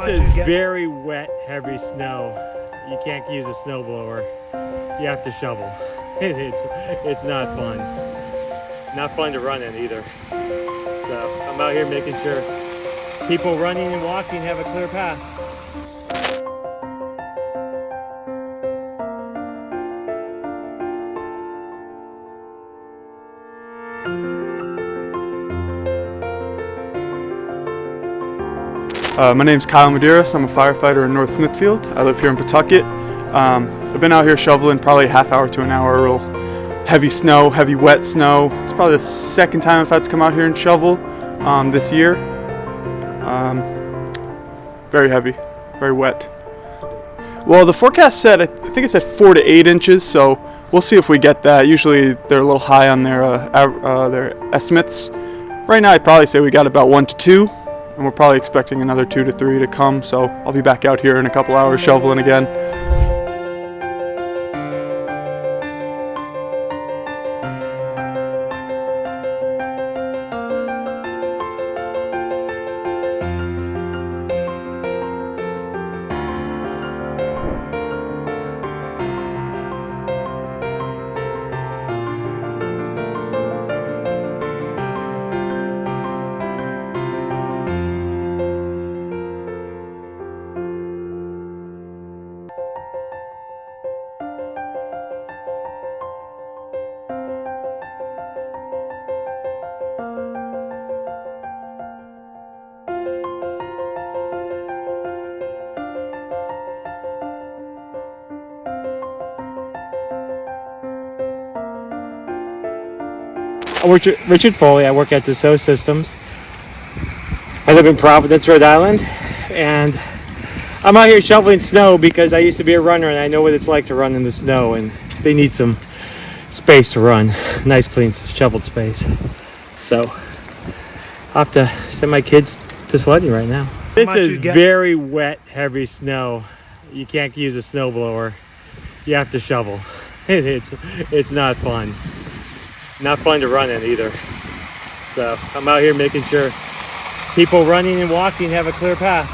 This is very wet, heavy snow. You can't use a snowblower. You have to shovel. It's not fun. Not fun to run in either. So I'm out here making sure people running and walking have a clear path. My name's Kyle Medeiros. I'm a firefighter in North Smithfield. I live here in Pawtucket. I've been out here shoveling probably a half hour to an hour. Real heavy snow, heavy wet snow. It's probably the second time I've had to come out here and shovel this year. Very heavy, very wet. Well, the forecast said, I think it said 4 to 8 inches, so we'll see if we get that. Usually they're a little high on their estimates. Right now I'd probably say we got about 1 to 2. And we're probably expecting another 2 to 3 to come, so I'll be back out here in a couple hours shoveling again. Richard Foley. I work at Dassault Systems. I live in Providence, Rhode Island, and I'm out here shoveling snow because I used to be a runner and I know what it's like to run in the snow, and they need some space to run. Nice, clean, shoveled space. So I'll have to send my kids to sledding right now. This is very wet, heavy snow. You can't use a snowblower. You have to shovel. It's not fun. Not fun to run in either. So I'm out here making sure people running and walking have a clear path.